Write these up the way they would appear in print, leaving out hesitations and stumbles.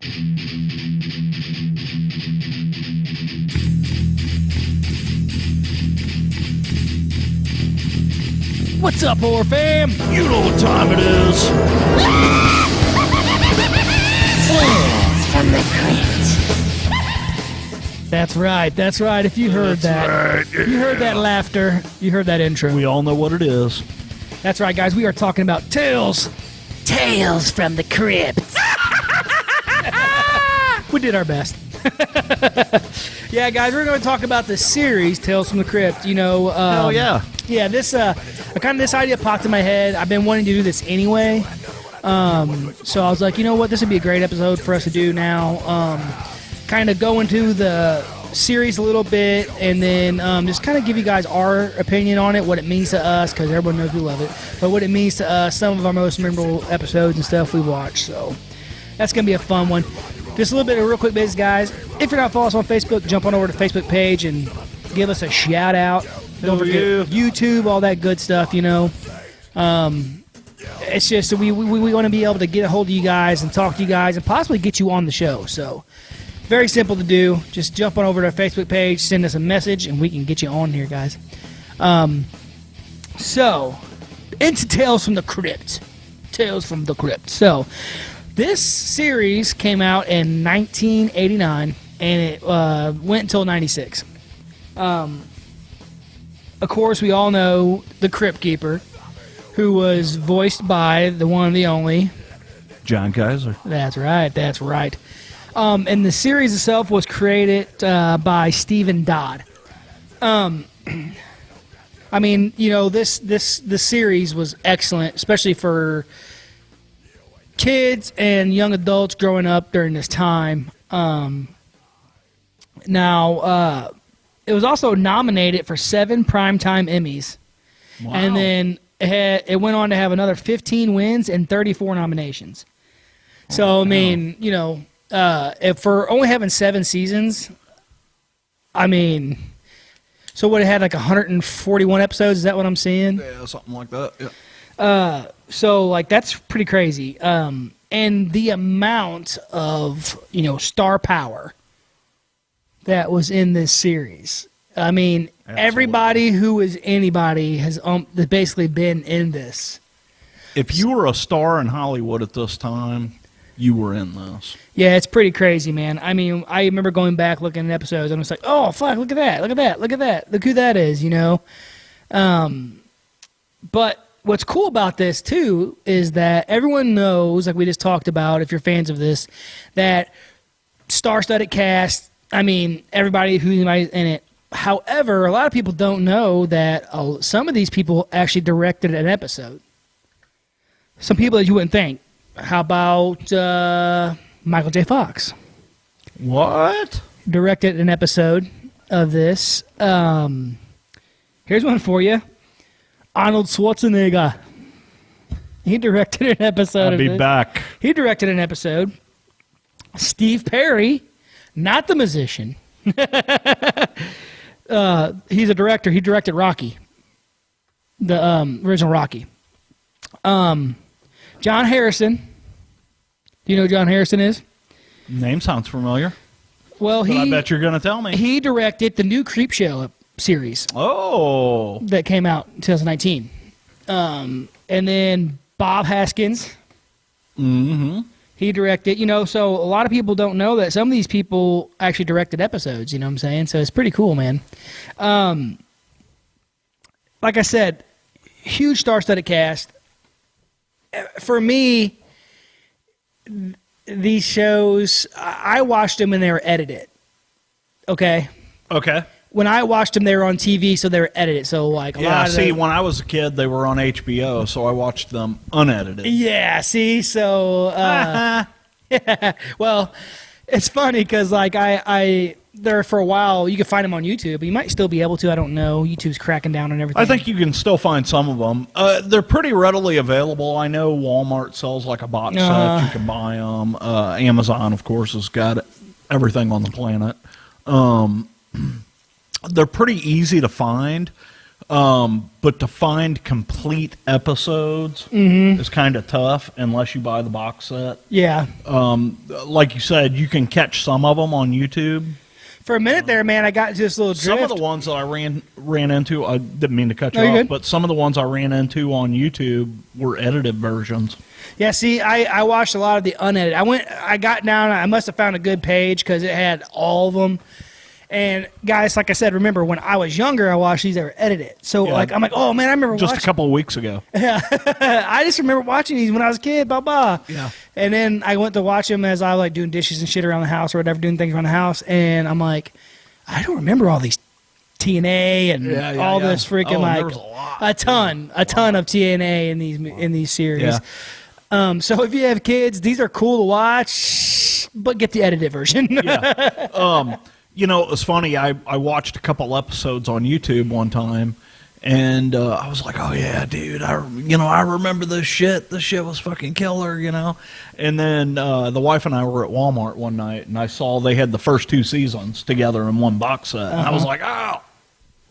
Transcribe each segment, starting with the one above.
What's up, horror fam? You know what time it is. Tales from the Crypt. That's right. That's right. If you heard that, Right. you heard that laughter, you heard that intro. We all know what it is. That's right, guys. We are talking about Tales. Tales from the Crypt. We did our best. Yeah, guys, we're going to talk about the series Tales from the Crypt. You know, Hell yeah. Yeah, this this idea popped in my head. I've been wanting to do this anyway. So I was like, you know what, this would be a great episode for us to do now. Kind of go into the series a little bit, and then just kind of give you guys our opinion on it, what it means to us, because everyone knows we love it, but what it means to us, some of our most memorable episodes and stuff we watched. So that's going to be a fun one. Just a little bit of real quick business, guys. If you're not following us on Facebook, jump on over to the Facebook page and give us a shout out. Don't forget YouTube, all that good stuff, you know. It's just we want to be able to get a hold of you guys and talk to you guys and possibly get you on the show. So very simple to do. Just jump on over to our Facebook page, send us a message, and we can get you on here, guys. So, into Tales from the Crypt. Tales from the Crypt. So, this series came out in 1989, and it went until 96. Of course, we all know the Crypt Keeper, who was voiced by the one and the only John Kaiser. That's right. That's right. And the series itself was created by Stephen Dodd. I mean, you know, this series was excellent, especially for kids and young adults growing up during this time. Now, it was also nominated for 7 Primetime Emmys. Wow. And then it went on to have another 15 wins and 34 nominations. So, I mean, you know, if for only having 7 seasons, I mean, so what, it had like 141 episodes? Is that what I'm seeing? Yeah, something like that. Yeah. So, like, that's pretty crazy. And the amount of, you know, star power that was in this series. I mean, Absolutely. Everybody who is anybody has basically been in this. If you were a star in Hollywood at this time, you were in this. Yeah, it's pretty crazy, man. I mean, I remember going back looking at episodes, and it's like, oh, fuck, look at that, look at that, look at that, look who that is, you know? But what's cool about this, too, is that everyone knows, like we just talked about, if you're fans of this, that star-studded cast, I mean, everybody who's in it. However, a lot of people don't know that some of these people actually directed an episode. Some people that you wouldn't think. How about Michael J. Fox? What? Directed an episode of this. Here's one for you. Arnold Schwarzenegger. He directed an episode I'll be back. He directed an episode. Steve Perry, not the musician. He's a director. He directed Rocky, the original Rocky. John Harrison. Do you know who John Harrison is? Name sounds familiar. Well, I bet you're going to tell me. He directed the new Creep Show series Oh. that came out in 2019. And then Bob Haskins. Mm-hmm. He directed, you know, so a lot of people don't know that some of these people actually directed episodes, you know what I'm saying? So it's pretty cool, man. Like I said, huge star-studded cast. For me, these shows, I watched them when they were edited. Okay? Okay. When I watched them, they were on TV, so they were edited. So, like, a lot of when I was a kid, they were on HBO, so I watched them unedited. Yeah, see? So, yeah. Well, it's funny because, like, I there for a while, you could find them on YouTube, but you might still be able to. I don't know. YouTube's cracking down on everything. I think you can still find some of them. They're pretty readily available. I know Walmart sells like a box set. You can buy them. Amazon, of course, has got everything on the planet. They're pretty easy to find. But to find complete episodes is kind of tough unless you buy the box set. Yeah. Like you said, you can catch some of them on YouTube. For a minute there, man, I got into this little drift. Some of the ones that I ran into, I didn't mean to cut you you're off, good. but some of the ones I ran into on YouTube were edited versions. Yeah, see, I watched a lot of the unedited. I got down, I must have found a good page because it had all of them. And guys, like I said, remember when I was younger, I watched these that were edited. So Yeah. I'm like, oh man, I remember Just watching. a couple of weeks ago. I just remember watching these when I was a kid, blah blah. Yeah. And then I went to watch them as I was like doing dishes and shit around the house or whatever, doing things around the house, and I'm like, I don't remember all these TNA and all this freaking there was a ton of TNA in these series. Yeah. So if you have kids, these are cool to watch, but get the edited version. Yeah. You know, it was funny. I watched a couple episodes on YouTube one time, and I was like, "Oh yeah, dude! I remember this shit. This shit was fucking killer." You know. And then the wife and I were at Walmart one night, and I saw they had the first 2 seasons together in one box set. And I was like, "Oh,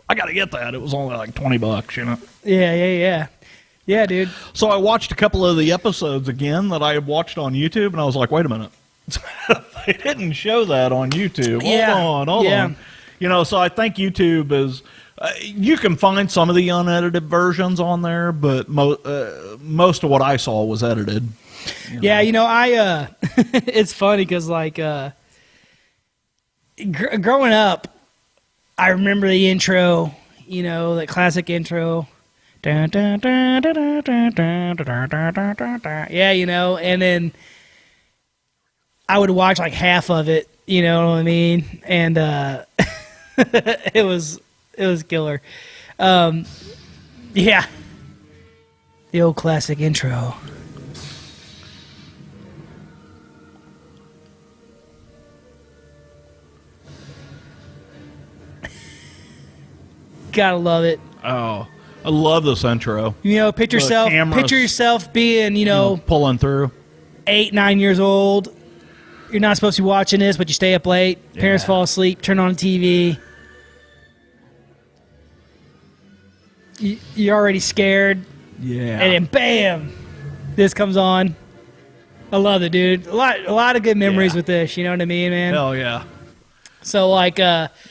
I got to get that." It was only like $20, you know. Yeah, dude. So I watched a couple of the episodes again that I had watched on YouTube, and I was like, "Wait a minute." They didn't show that on YouTube. Hold on. You know, so I think YouTube is. You can find some of the unedited versions on there, but most of what I saw was edited. Yeah, you know, I. It's funny because like growing up, I remember the intro. You know, that classic intro. Yeah, you know, and then I would watch like half of it, you know what I mean? And it was killer. Yeah. The old classic intro. Gotta love it. Oh, I love this intro. You know, picture yourself being, you know, pulling through. 8, 9 years old. You're not supposed to be watching this, but you stay up late. Parents fall asleep. Turn on the TV. You're already scared. Yeah. And then bam, this comes on. I love it, dude. A lot of good memories with this. You know what I mean, man? Hell yeah. So like,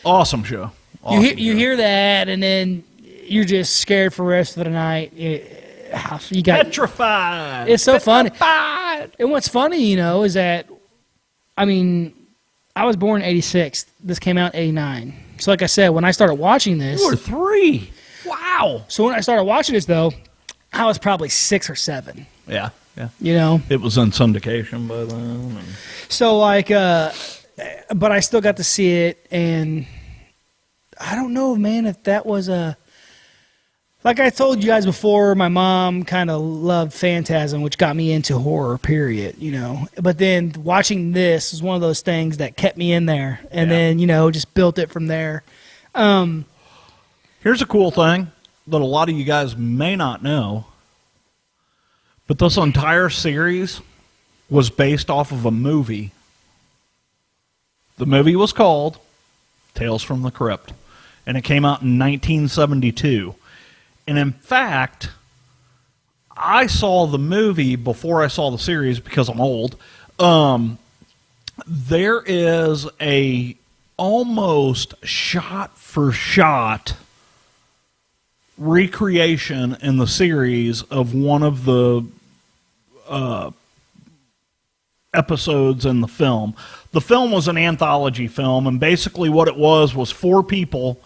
awesome show. You hear that, and then you're just scared for the rest of the night. You got petrified. It's so funny. And what's funny, you know, is that, I mean, I was born in 86. This came out in 89. So like I said, when I started watching this... You were 3. Wow. So when I started watching this, though, I was probably 6 or 7. Yeah. You know? It was in syndication by then. So, like, but I still got to see it, and I don't know, man, if that was a... Like I told you guys before, my mom kind of loved Phantasm, which got me into horror, period, you know. But then watching this was one of those things that kept me in there, and then, you know, just built it from there. Here's a cool thing that a lot of you guys may not know, but this entire series was based off of a movie. The movie was called Tales from the Crypt, and it came out in 1972. And in fact, I saw the movie before I saw the series because I'm old. There is a almost shot-for-shot recreation in the series of one of the episodes in the film. The film was an anthology film, and basically what it was 4 people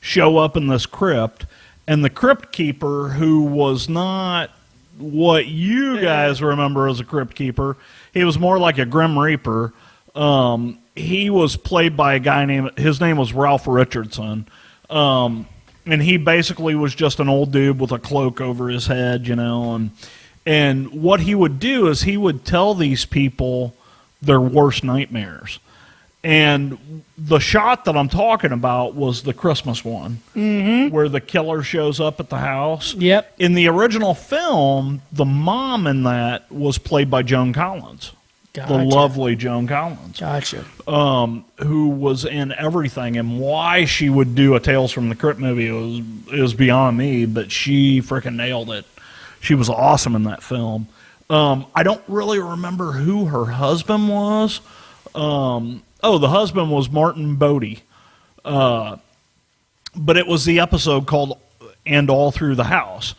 show up in this crypt. And the Crypt Keeper, who was not what you guys remember as a Crypt Keeper, he was more like a Grim Reaper. He was played by a guy his name was Ralph Richardson. And he basically was just an old dude with a cloak over his head, you know. And what he would do is he would tell these people their worst nightmares. And the shot that I'm talking about was the Christmas one, where the killer shows up at the house. Yep. In the original film, the mom in that was played by Joan Collins. Gotcha. the lovely Joan Collins, Gotcha. who was in everything, and why she would do a Tales from the Crypt movie is beyond me, but she freaking nailed it. She was awesome in that film. I don't really remember who her husband was. The husband was Martin Bodie. But it was the episode called And All Through the House.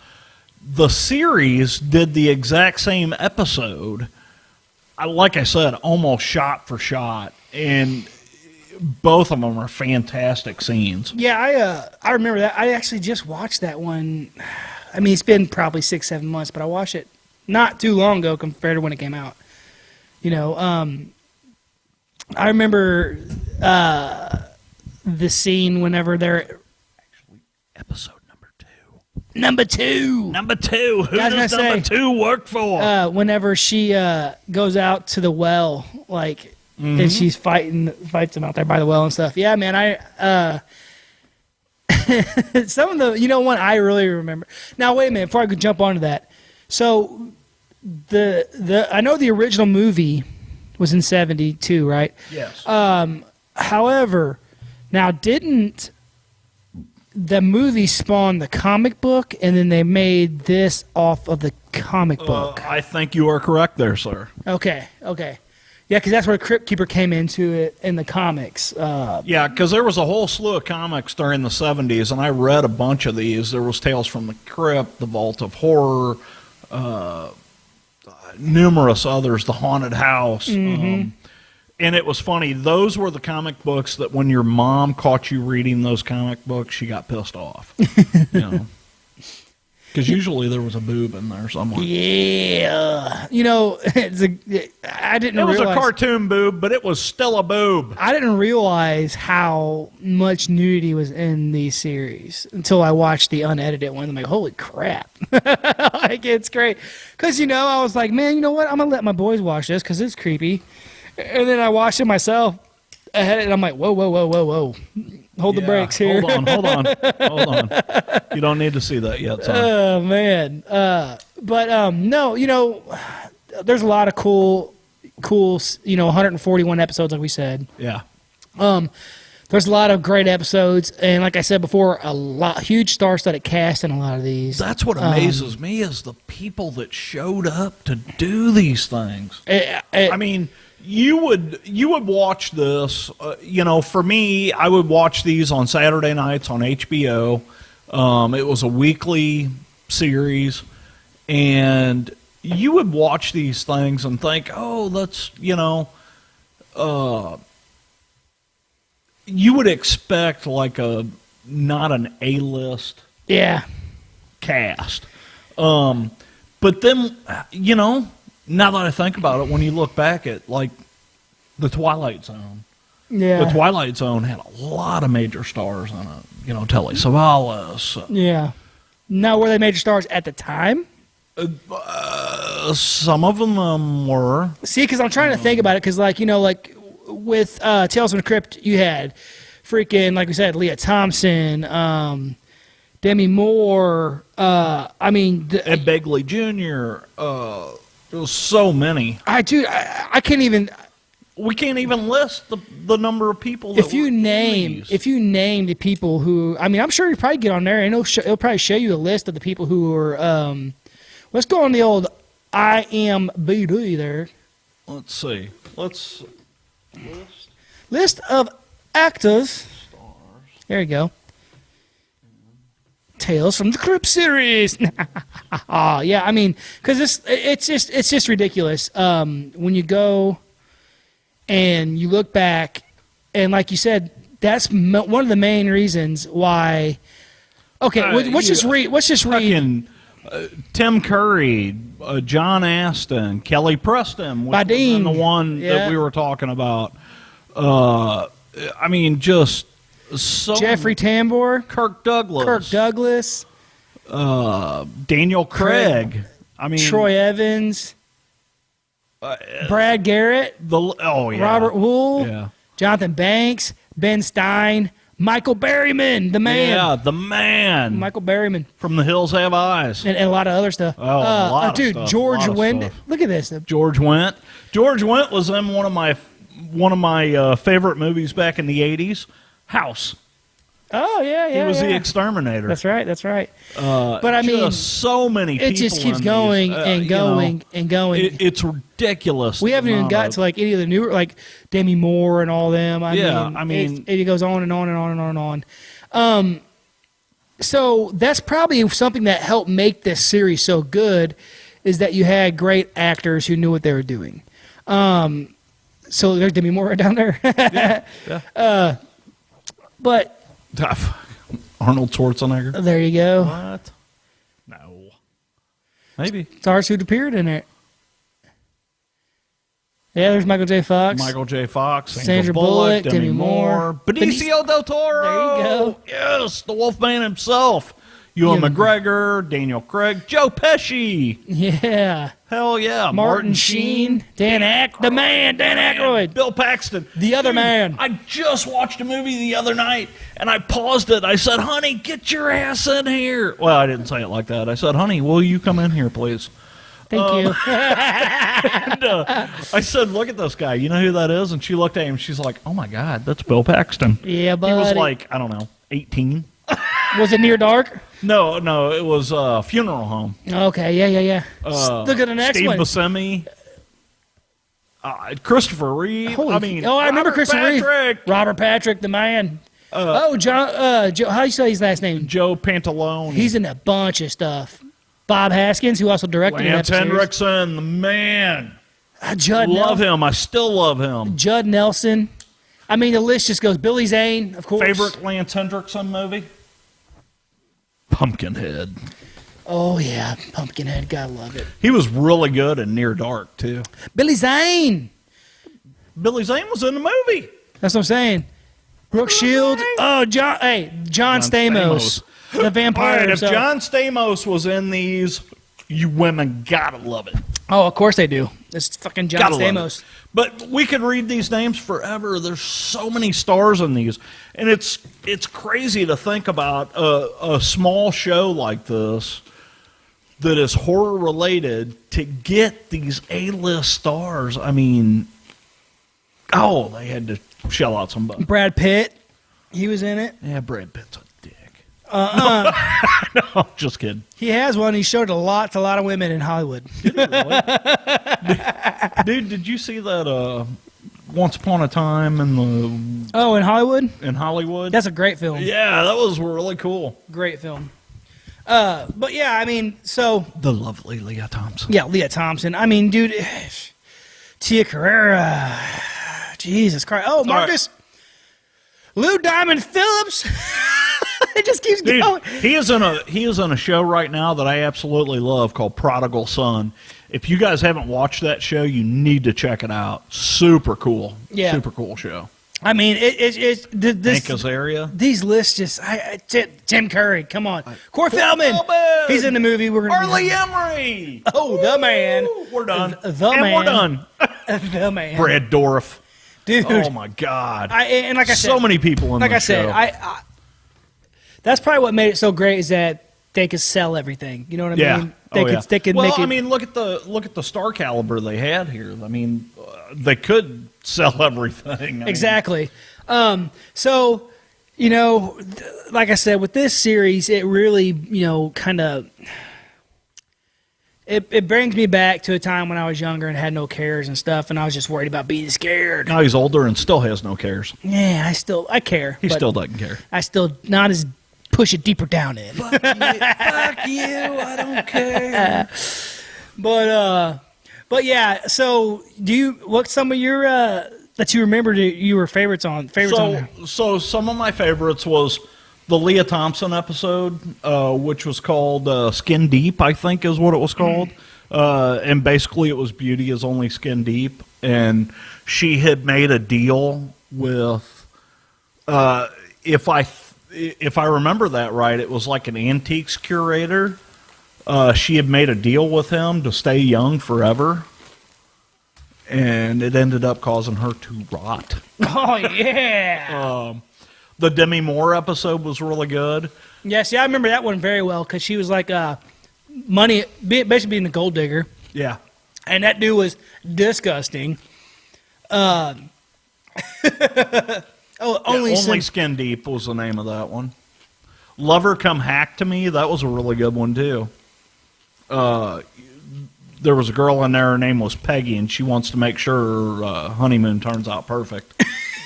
The series did the exact same episode, like I said, almost shot for shot, and both of them are fantastic scenes. Yeah, I remember that. I actually just watched that one. I mean, it's been probably 6-7 months, but I watched it not too long ago compared to when it came out. You know, I remember the scene whenever they're Episode number two. Who I was does gonna number say, 2 work for? Whenever she goes out to the well, like, and she's fights him out there by the well and stuff. Yeah, man, I some of the one I really remember. Now wait a minute before I could jump onto that. So the I know the original movie was in 72, right? Yes. However, now didn't the movie spawn the comic book, and then they made this off of the comic book? I think you are correct there, sir. Okay. Yeah, because that's where Crypt Keeper came into it in the comics. Yeah, because there was a whole slew of comics during the 70s, and I read a bunch of these. There was Tales from the Crypt, The Vault of Horror, numerous others, The Haunted House. And it was funny. Those were the comic books that when your mom caught you reading those comic books, she got pissed off. Because usually there was a boob in there somewhere. Yeah. I didn't It was realize. a cartoon boob, but it was still a boob. I didn't realize how much nudity was in these series until I watched the unedited one. I'm like, holy crap. Like, it's great. Because, I was like, man, you know what? I'm going to let my boys watch this because it's creepy. And then I watched it myself. I had it, and I'm like, whoa. Hold the brakes here. Hold on. You don't need to see that yet, son. Oh, man. No, there's a lot of cool, 141 episodes, like we said. Yeah. There's a lot of great episodes, and like I said before, huge star-studded cast in a lot of these. That's what amazes me is the people that showed up to do these things. I mean, you would watch this. For me, I would watch these on Saturday nights on HBO. It was a weekly series, and you would watch these things and think, oh, that's you would expect like not an A-list cast. But then, now that I think about it, when you look back at like the Twilight Zone, the Twilight Zone had a lot of major stars on it. Telly Savalas. Yeah. Now, were they major stars at the time? Some of them were. See, because I'm trying to think about it, because with Tales from the Crypt, you had freaking, like we said, Leah Thompson, Demi Moore. Ed Begley Jr. There was so many. I can't even. We can't even list the number of people. That if you name the people who, I'm sure you probably get on there and it'll probably show you a list of the people who are. Let's go on the old IMDb there. Let's see. List of actors. Stars. There you go. Tales from the Crypt series. Yeah, because it's just ridiculous. When you go and you look back, and like you said, that's one of the main reasons why. Okay, let's just read. Tim Curry, John Aston, Kelly Preston, which Badine, was the one that we were talking about. Just so Jeffrey Tambor, Kirk Douglas, Daniel Craig. Troy Evans, Brad Garrett, Robert Wool, Jonathan Banks, Ben Stein, Michael Berryman, the man. Yeah, the man. Michael Berryman. From The Hills Have Eyes. And a lot of other stuff. Oh, a lot of dude, stuff, George a lot of Wendt. stuff. Look at this. George Wendt. George Wendt was in one of my favorite movies back in the 80s, House. Oh, yeah. He was the exterminator. That's right. But I mean, so many people. it just keeps going and going and going. It's ridiculous. We haven't even got to like any of the newer, like Demi Moore and all them. I mean, it goes on and on and on and on and on. So that's probably something that helped make this series so good, is that you had great actors who knew what they were doing. So there's Demi Moore down there. yeah. But Arnold Schwarzenegger. there you go. What? No. Maybe. Stars who'd appeared in it. Yeah, there's Michael J. Fox. Michael J. Fox, Sandra Bullock, Demi Moore. Benicio del Toro. There you go. Yes, the Wolfman himself. Ewan McGregor, Daniel Craig, Joe Pesci. Yeah. Hell yeah. Martin Sheen. Dan Aykroyd. Bill Paxton. The other man. I just watched a movie the other night, and I paused it. I said, honey, get your ass in here. Well, I didn't say it like that. I said, honey, will you come in here, please? Thank you. And, I said, look at this guy. You know who that is? And she looked at him. She's like, oh, my God, that's Bill Paxton. Yeah, buddy. He was like, I don't know, 18. Was it Near Dark? No, it was Funeral Home. Okay, yeah. Look at the next Steve one. Buscemi. Christopher Reeve. I remember Christopher Reeve. Robert Patrick, the man. John. How do you say his last name? Joe Pantalone. He's in a bunch of stuff. Bob Haskins, who also directed Lance an episode. Henriksen, the man. Judd him. I still love him. Judd Nelson. I mean, the list just goes. Billy Zane, of course. Favorite Lance Henriksen movie? Pumpkinhead. Oh, yeah. Pumpkinhead. Gotta love it. He was really good in Near Dark, too. Billy Zane. Billy Zane was in the movie. That's what I'm saying. Brooke Shields. Oh, John Stamos. The vampire All right, if himself. John Stamos was in these, you women gotta love it. Oh, of course they do. It's fucking John Gotta love Stamos. it. But we could read these names forever. There's so many stars in these, and it's crazy to think about a small show like this that is horror related to get these A-list stars. I mean, they had to shell out some money. Brad Pitt. He was in it. Yeah, Brad Pitt's a dick. No, just kidding. He has one. He showed a lot of women in Hollywood. Dude, did you see that Once Upon a Time in in Hollywood? in Hollywood? That's a great film. Yeah, that was really cool. Great film. But yeah, I mean, so The lovely Leah Thompson. yeah, Leah Thompson. I mean, dude, Tia Carrera. Jesus Christ. Oh, Marcus. Lou Diamond Phillips. It just keeps Dude, going. he is in a show right now that I absolutely love called Prodigal Son. If you guys haven't watched that show, you need to check it out. Super cool. Yeah. Super cool show. I mean, it's Hank Azaria. These lists just. Tim Curry, come on. Corey Feldman. He's in the movie. We're gonna. Arlie Emery. Oh, the man. We're done. We're done. The man. Brad Dourif. Dude. Oh my God. And like I said, so many people in like the I said, show. I that's probably what made it so great, is that they could sell everything. You know what I mean? They could well, make it. I mean, look at the star caliber they had here. I mean, they could sell everything. Exactly. So, like I said, with this series, it really, kind of. It brings me back to a time when I was younger and had no cares and stuff, and I was just worried about being scared. Now he's older and still has no cares. Yeah, I care. He but still doesn't care. I still not as push it deeper down in. Fuck you, I don't care. But yeah. So what's some of your that you remember you were favorites on there? So some of my favorites was the Leah Thompson episode, which was called Skin Deep, I think is what it was called. And basically it was Beauty is Only Skin Deep. And she had made a deal with, if I remember that right, it was like an antiques curator. She had made a deal with him to stay young forever. And it ended up causing her to rot. Oh, yeah. The Demi Moore episode was really good. Yes, yeah, I remember that one very well because she was like money, basically being a gold digger, Yeah. and that dude was disgusting. Only Skin Deep was the name of that one. Lover Come Hack to Me, that was a really good one too. There was a girl in there, her name was Peggy, and she wants to make sure her honeymoon turns out perfect.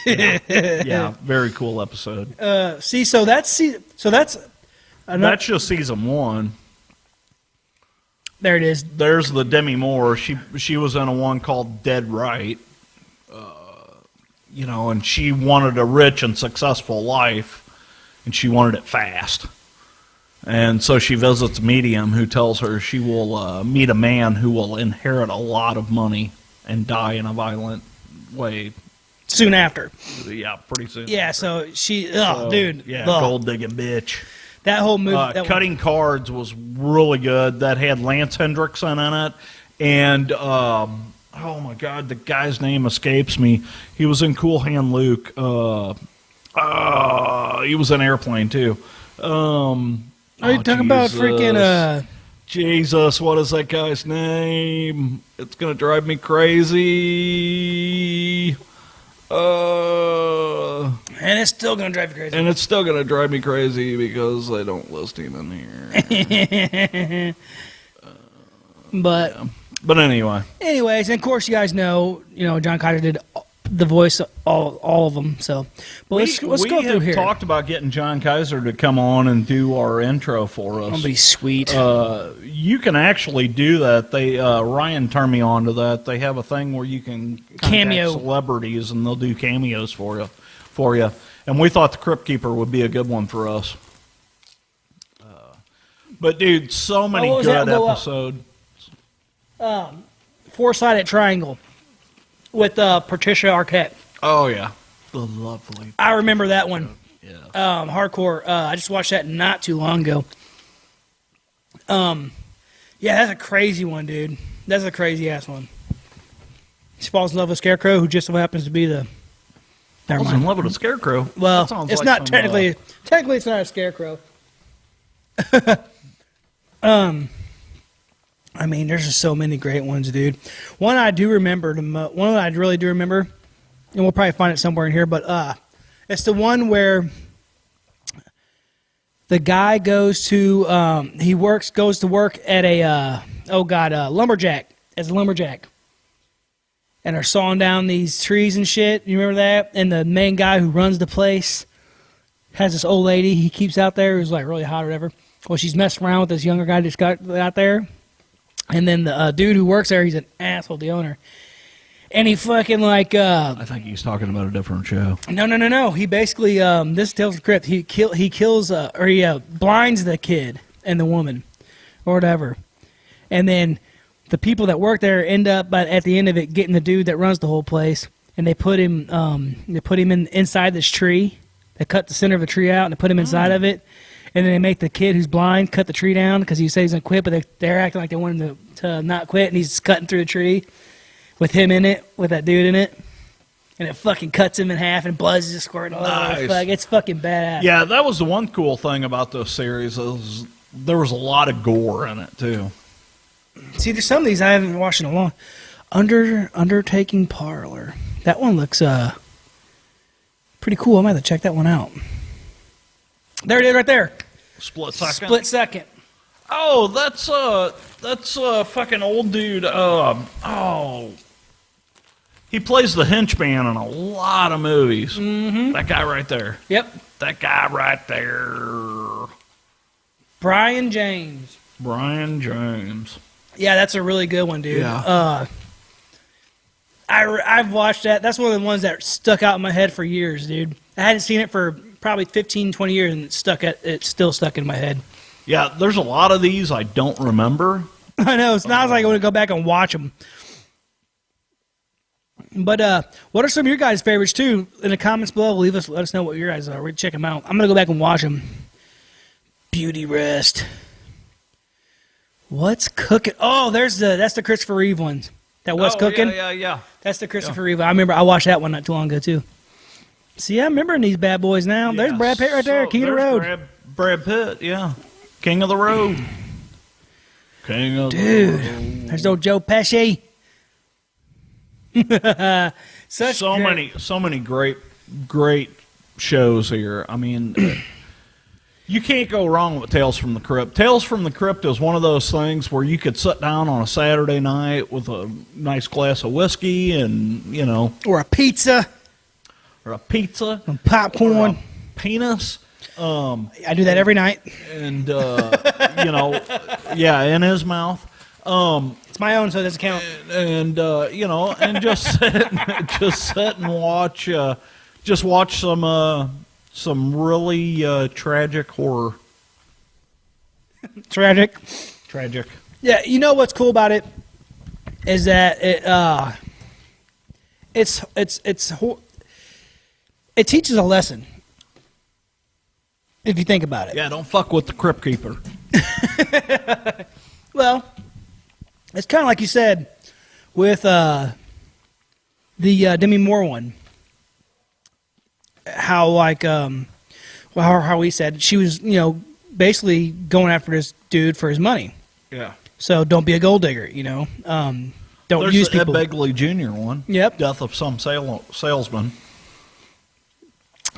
Yeah, very cool episode. so that's That's just season 1. there it is. There's the Demi Moore. She was in a one called Dead Right. And she wanted a rich and successful life, and she wanted it fast. And so she visits a medium who tells her she will meet a man who will inherit a lot of money and die in a violent way. Soon after. Yeah, pretty soon. Yeah, so she, dude. Yeah, gold digging bitch. That whole movie. Cutting Cards was really good. That had Lance Hendrickson in it. And, oh my God, the guy's name escapes me. He was in Cool Hand Luke. He was in Airplane, too. Are you talking about freaking Jesus, what is that guy's name? It's gonna drive me crazy. And it's still gonna drive you crazy. And it's still gonna drive me crazy because I don't list him in here. But anyway. Anyways, and of course you guys know, John Kaiser did the voice all of them. So, but let's go through here. We talked about getting John Kaiser to come on and do our intro for us. That'll be sweet. You can actually do that. They Ryan turned me on to that. They have a thing where you can Cameo celebrities and they'll do cameos for you. And we thought the Crypt Keeper would be a good one for us. But dude, so many good episodes. Four-sided triangle with Patricia Arquette. Oh yeah, the lovely. I remember that one. Yeah. Hardcore. I just watched that not too long ago. Yeah, that's a crazy one, dude. That's a crazy ass one. She falls in love with Scarecrow, who just so happens to be the. Never Falls mind. in love with a scarecrow. Well, it's like not technically. Technically, it's not a scarecrow. I mean, there's just so many great ones, dude. One I do remember, one I really do remember, and we'll probably find it somewhere in here, but it's the one where the guy goes to work at a lumberjack, as a lumberjack, and they're sawing down these trees and shit. You remember that? And the main guy who runs the place has this old lady he keeps out there who's like really hot or whatever. Well, she's messing around with this younger guy that's got out there. And then the dude who works there, he's an asshole, the owner. And he fucking like... I think he's talking about a different show. No. He basically... this is Tales of the Crypt. He kills... he blinds the kid and the woman. Or whatever. And then the people that work there end up, at the end of it, getting the dude that runs the whole place. And they put him... inside this tree. They cut the center of the tree out and they put him inside of it. And then they make the kid who's blind cut the tree down because he says he's going to quit, but they're acting like they want him to not quit, and he's cutting through the tree with him in it, with that dude in it. And it fucking cuts him in half, and blood's just squirting all over. It's fucking badass. Yeah, that was the one cool thing about this series is there was a lot of gore in it, too. See, there's some of these I haven't watched in a long. Undertaking Parlor. That one looks pretty cool. I might have to check that one out. There it is right there. Split Second. Oh, that's fucking old dude. He plays the henchman in a lot of movies. Mm-hmm. That guy right there. Yep. That guy right there. Brian James. Yeah, that's a really good one, dude. Yeah. I've watched that. That's one of the ones that stuck out in my head for years, dude. I hadn't seen it for probably 15, 20 years, and it's still stuck in my head. Yeah, there's a lot of these I don't remember. I know. It's not like I want to go back and watch them. But what are some of your guys' favorites, too? In the comments below, let us know what your guys are. We're going to check them out. I'm going to go back and watch them. Beauty Rest. What's cooking? Oh, that's the Christopher Reeve one. That What's cooking? Yeah. That's the Christopher Reeve. I remember I watched that one not too long ago, too. See, I'm remembering these bad boys now. There's Yeah, Brad Pitt right there, King of the there's Road. Brad Pitt, yeah. King of the Road. King of the Dude, Road. there's old Joe Pesci. So many great shows here. I mean, you can't go wrong with Tales from the Crypt. Tales from the Crypt is one of those things where you could sit down on a Saturday night with a nice glass of whiskey and, you know, Or a pizza. or a pizza, Some popcorn. or a penis. I do that every night. And you know, yeah, in his mouth. It's my own, so it doesn't count. And you know, and just sit and watch, just watch some really tragic horror. Tragic. Tragic. Yeah, you know what's cool about it is that it teaches a lesson. If you think about it. Yeah, don't fuck with the Crypt Keeper. Well, it's kind of like you said with the Demi Moore one. How like how he said she was, you know, basically going after this dude for his money. Yeah. So don't be a gold digger, you know. Don't There's use the Ed people. Begley Jr. one. Yep. Death of some salesman.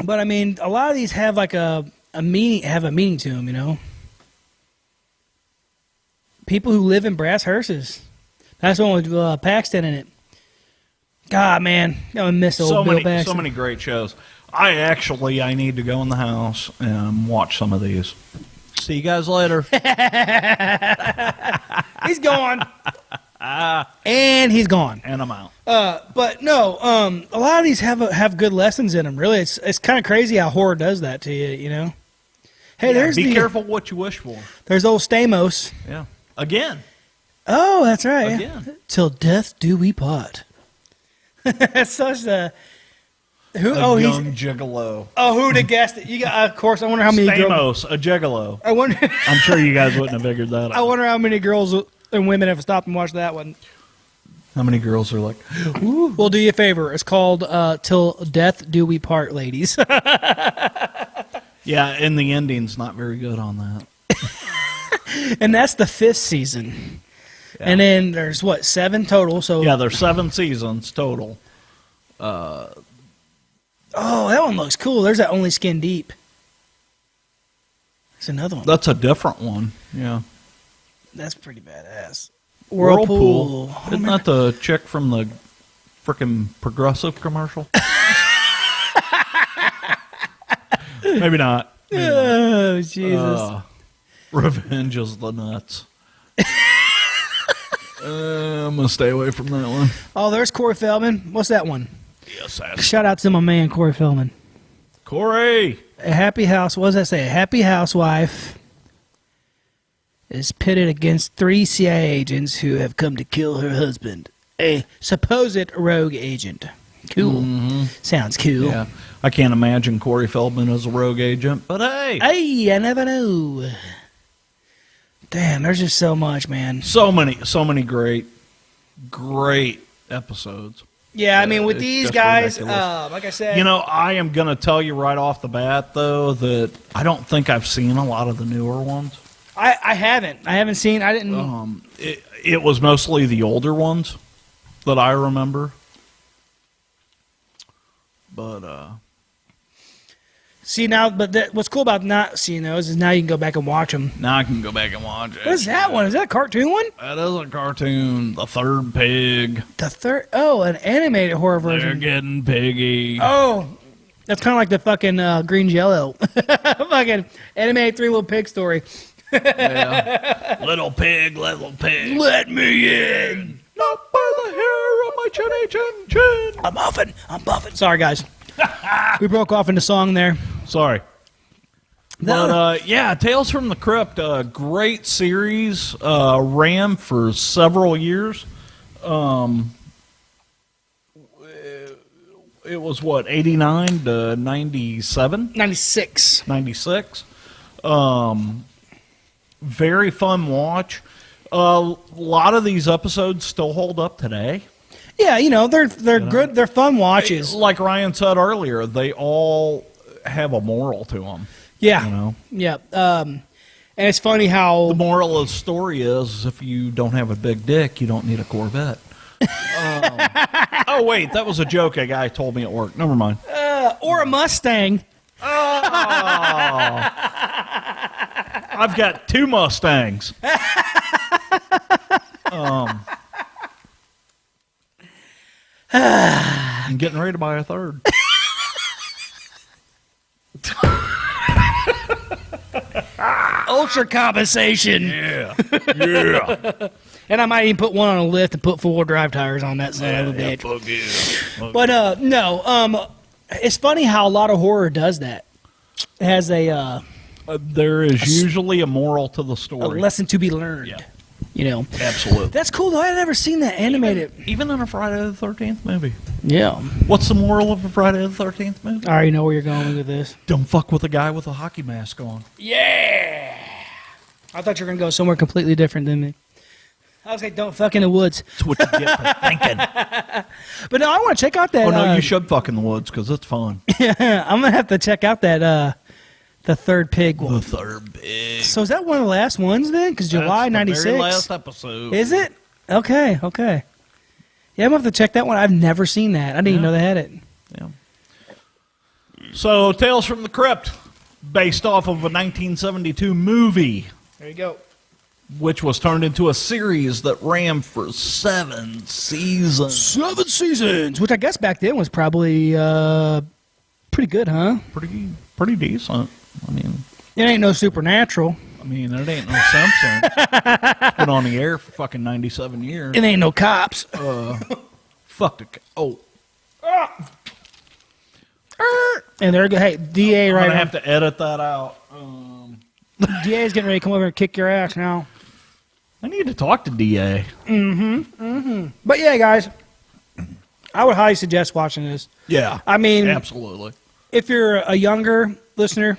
But I mean, a lot of these have like a meaning to them, you know. People who live in brass hearses. That's the one with Paxton in it. God, man, I miss old Bill Paxton. So many great shows. I need to go in the house and watch some of these. See you guys later. He's gone. And he's gone. And I'm out. But no, a lot of these have good lessons in them. Really, it's kind of crazy how horror does that to you. You know. Hey, Be careful what you wish for. There's old Stamos. Yeah. Again. Oh, that's right. Again. Yeah. Till death do we part. That's such a who? A He's young gigolo. oh, who'd have guessed it? You got, of course. I wonder how many. Stamos, a gigolo. I wonder. I'm sure you guys wouldn't have figured that out. I wonder how many girls and women have stopped and watched that one. How many girls are like, Ooh. We'll do you a favor. It's called Till Death Do We Part, ladies. yeah, and the ending's not very good on that. And that's the 5th season. Yeah. And then there's, 7 total? So Yeah, there's 7 seasons total. Oh, that one looks cool. There's that Only Skin Deep. There's another one. That's a different one. Yeah. That's pretty badass. Whirlpool. Isn't that the chick from the frickin' Progressive commercial? Maybe not. Oh, Jesus. Revenge is the nuts. I'm going to stay away from that one. Oh, there's Corey Feldman. What's that one? Yes, that's Shout out to my man, Corey Feldman. Corey. A happy house. What does that say? A happy housewife is pitted against 3 CIA agents who have come to kill her husband, a supposed rogue agent. Cool. Sounds cool. Yeah. I can't imagine Corey Feldman as a rogue agent, but hey. Hey, I never know. Damn, there's just so much, man. So many great episodes. Yeah, I mean, with it's these just guys, ridiculous. like I said, You know, I am going to tell you right off the bat, though, that I don't think I've seen a lot of the newer ones. I haven't seen. I didn't. It was mostly the older ones that I remember. But see now, but what's cool about not seeing those is now you can go back and watch them. now I can go back and watch it. What is that one? Is that a cartoon one? That is a cartoon. The Third Pig. The third. Oh, an animated horror They're version. getting piggy. Oh, that's kind of like the fucking Green Jello, fucking animated 3 Little Pig story. Yeah. Little pig, let me in. Not by the hair of my chinny chin chin. I'm buffing. Sorry, guys. We broke off into song there. Sorry. But, yeah, Tales from the Crypt, great series, ran for several years. It was, 89 to 97? 96. 96. Very fun watch. A lot of these episodes still hold up today. Yeah, they're good. They're fun watches. Like Ryan said earlier, they all have a moral to them. Yeah, yeah. And it's funny how the moral of the story is if you don't have a big dick, you don't need a Corvette. Oh wait, that was a joke a guy told me at work. Never mind. Or a Mustang. Oh. I've got 2 Mustangs. I'm getting ready to buy a 3rd. Ultra compensation. Yeah. Yeah. And I might even put one on a lift and put 4-wheel drive tires on that son of a bitch. Fuck yeah. But no, it's funny how a lot of horror does that. It has a there is usually a moral to the a story. lesson to be learned. Yeah. Absolutely. That's cool though. I've never seen that animated. Even in a Friday the 13th movie. Yeah. What's the moral of a Friday the 13th movie? I already know where you're going with this. Don't fuck with a guy with a hockey mask on. Yeah. I thought you were gonna go somewhere completely different than me. I was like, don't fuck in the woods. That's what you get for thinking. But no, I want to check out that. Oh, no, you should fuck in the woods because it's fun. I'm going to have to check out that, the third pig one. The third pig. So is that one of the last ones then? Because July '96. Very last episode. Is it? Okay. Yeah, I'm going to have to check that one. I've never seen that. I didn't even know they had it. Yeah. So, Tales from the Crypt, based off of a 1972 movie. There you go. Which was turned into a series that ran for 7 seasons. 7 seasons, which I guess back then was probably pretty good, huh? Pretty decent. I mean, it ain't no Supernatural. I mean, it ain't no Simpson. It's been on the air for fucking 97 years. It ain't no Cops. Fuck the. Oh. And there you go. Hey, DA I'm right gonna now. have to edit that out. DA's getting ready to come over and kick your ass now. I need to talk to DA. But yeah, guys, I would highly suggest watching this. Yeah. I mean, absolutely. If you're a younger listener,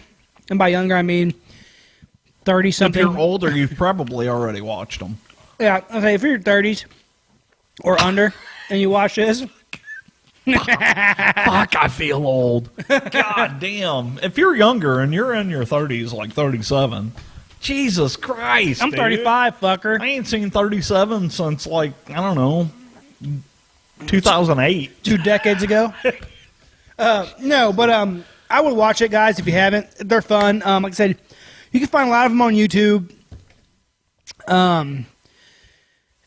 and by younger I mean 30-something. If you're older, you've probably already watched them. Yeah, okay, if you're your 30s or under and you watch this. Fuck, I feel old. God damn. If you're younger and you're in your 30s, like 37, Jesus Christ. I'm 35, fucker. I ain't seen 37 since, like, I don't know, 2008. 2 decades ago. No, but I would watch it, guys, if you haven't. They're fun. Like I said, you can find a lot of them on YouTube. And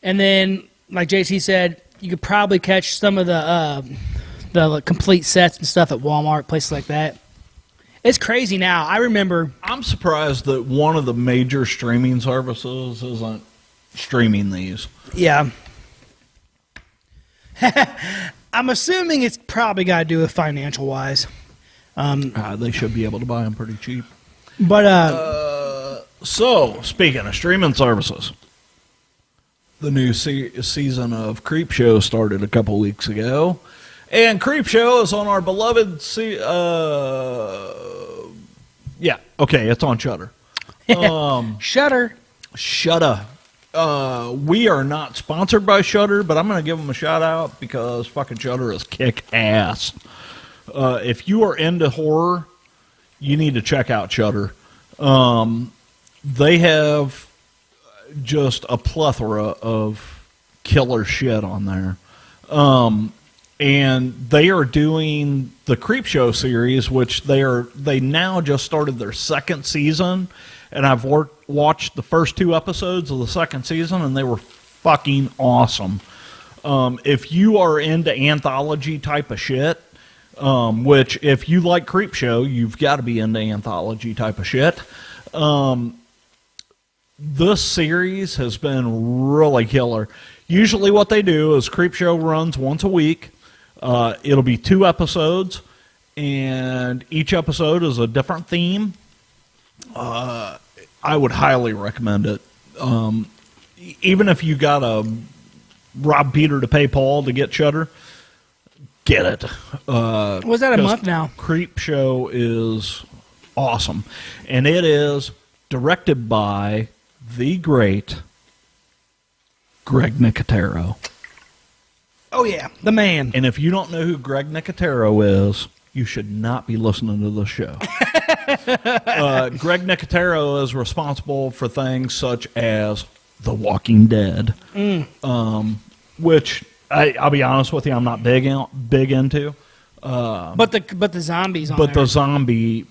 then, like JT said, you could probably catch some of the complete sets and stuff at Walmart, places like that. It's crazy now. I remember. I'm surprised that one of the major streaming services isn't streaming these. Yeah. I'm assuming it's probably got to do with financial wise. They should be able to buy them pretty cheap. But so, speaking of streaming services, the new season of Creep Show started a couple weeks ago. And Creep Show is on our beloved... it's on Shudder. Shudder. Shudder. We are not sponsored by Shudder, but I'm going to give them a shout out because fucking Shudder is kick ass. If you are into horror, you need to check out Shudder. They have just a plethora of killer shit on there. And they are doing the Creep Show series, which they now just started their 2nd season, and I've watched the first 2 episodes of the 2nd season, and they were fucking awesome. If you are into anthology type of shit, which if you like Creep Show, you've got to be into anthology type of shit. This series has been really killer. Usually what they do is Creep Show runs once a week. It'll be 2 episodes, and each episode is a different theme. I would highly recommend it. Even if you got to rob Peter to pay Paul to get Shudder, get it. Was that a month now? Creep Show is awesome, and it is directed by the great Greg Nicotero. Oh yeah, the man. And if you don't know who Greg Nicotero is, you should not be listening to the show. Greg Nicotero is responsible for things such as The Walking Dead, which I'll be honest with you, I'm not big into. But the zombies on But there. the zombie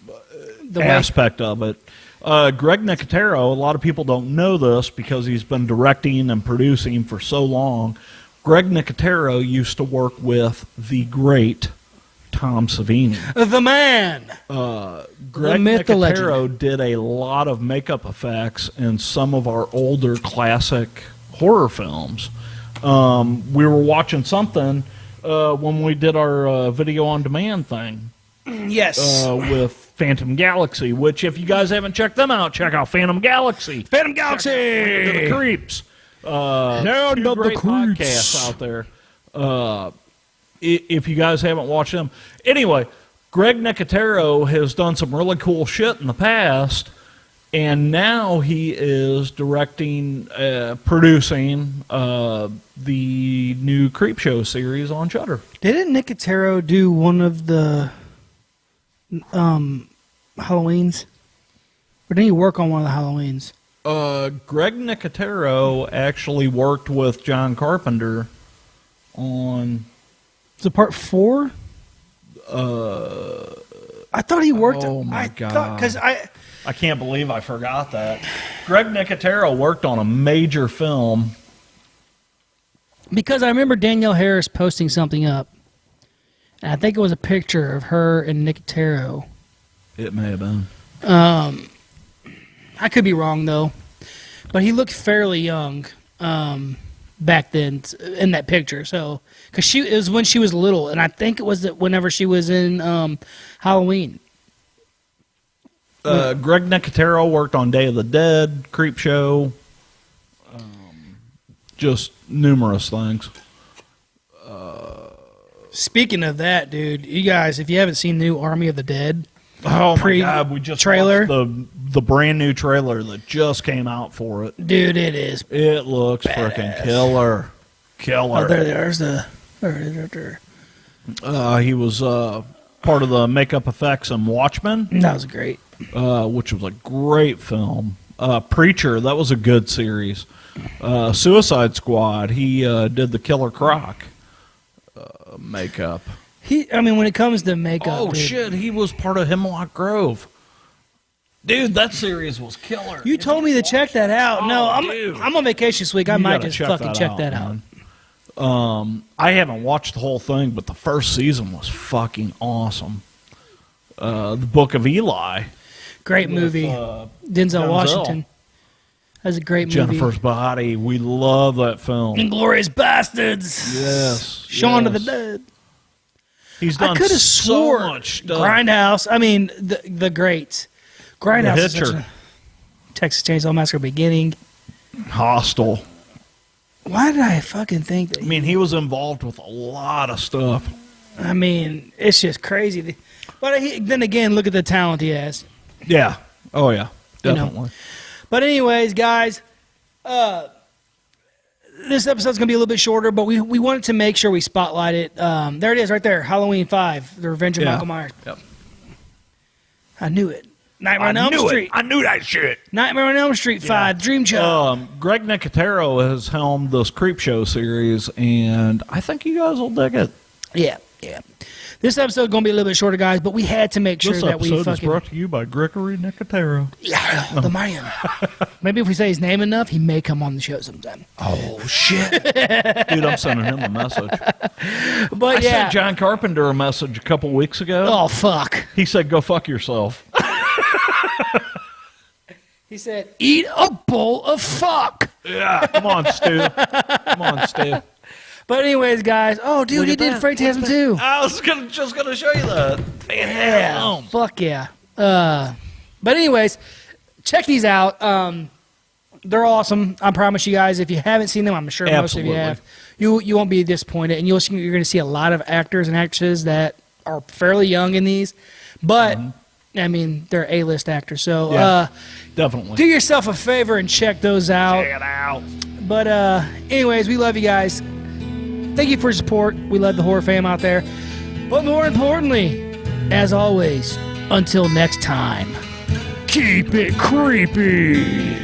aspect of it. Greg Nicotero, a lot of people don't know this because he's been directing and producing for so long. Greg Nicotero used to work with the great Tom Savini. The man. Greg myth, the Nicotero did a lot of makeup effects in some of our older classic horror films. We were watching something when we did our video on demand thing. Yes. With Phantom Galaxy, which if you guys haven't checked them out, check out Phantom Galaxy. Phantom Galaxy. The Creeps. No, Two not the great Creeps. podcasts out there. If you guys haven't watched them. Anyway, Greg Nicotero has done some really cool shit in the past, and now he is directing, producing the new Creepshow series on Shudder. Didn't Nicotero do one of the Halloweens? Or didn't he work on one of the Halloweens? Greg Nicotero actually worked with John Carpenter on... Was it part 4? I thought he worked... Oh, my God. Because I can't believe I forgot that. Greg Nicotero worked on a major film. Because I remember Danielle Harris posting something up. And I think it was a picture of her and Nicotero. It may have been. I could be wrong, though. But he looked fairly young back then in that picture. So, because it was when she was little. And I think it was whenever she was in Halloween. Greg Nicotero worked on Day of the Dead, Creepshow, just numerous things. Speaking of that, dude, you guys, if you haven't seen the new Army of the Dead, Oh my God! We just trailer, watched the brand new trailer that just came out for it. dude, it is. It looks freaking killer. Oh, there's the. There. He was part of the makeup effects in Watchmen. That was great. Which was a great film. Preacher, that was a good series. Suicide Squad, he did the Killer Croc makeup. When it comes to makeup, Oh, dude, shit, he was part of Hemlock Grove. Dude, that series was killer. You told me to check that out. No, dude. I'm on vacation this week. I You might gotta just fucking check that out. Man. I haven't watched the whole thing, but the first season was fucking awesome. The Book of Eli. Great movie. Denzel Washington. That's a great movie. Jennifer's Body. We love that film. Inglourious Bastards. Yes. Shaun of the yes. Dead. He's done I could have so swore much stuff. Grindhouse. The greats. Grindhouse is such Hitcher. a Texas Chainsaw Massacre beginning. Hostel. Why did I fucking think that? I mean, he was involved with a lot of stuff. I mean, it's just crazy. But then again, look at the talent he has. Yeah. Oh, yeah. You know. Definitely. But anyways, guys, this episode's going to be a little bit shorter, but we wanted to make sure we spotlight it. There it is right there, Halloween 5, The Revenge of Michael Myers. Yep. I knew it. Nightmare on Elm Street. I knew that shit. Nightmare on Elm Street 5, Dream Child. Greg Nicotero has helmed this Creepshow series, and I think you guys will dig it. Yeah. This episode's going to be a little bit shorter, guys, but we had to make sure This that we episode is fucking... brought to you by Gregory Nicotero. Yeah, the man. Maybe if we say his name enough, he may come on the show sometime. Oh, shit. Dude, I'm sending him a message. But I sent John Carpenter a message a couple weeks ago. Oh, fuck. He said, go fuck yourself. He said, eat a bowl of fuck. Yeah, come on, Stu. Come on, Stu. But anyways, guys. Oh, dude, he did Phantasm 2. I was just gonna show you that. Yeah, fuck yeah. But anyways, check these out. They're awesome. I promise you guys. If you haven't seen them, I'm sure most of you have. You won't be disappointed, and you're going to see a lot of actors and actresses that are fairly young in these. But I mean, they're A-list actors. So definitely do yourself a favor and check those out. Check it out. But anyways, we love you guys. Thank you for your support. We love the horror fam out there. But more importantly, as always, until next time, keep it creepy.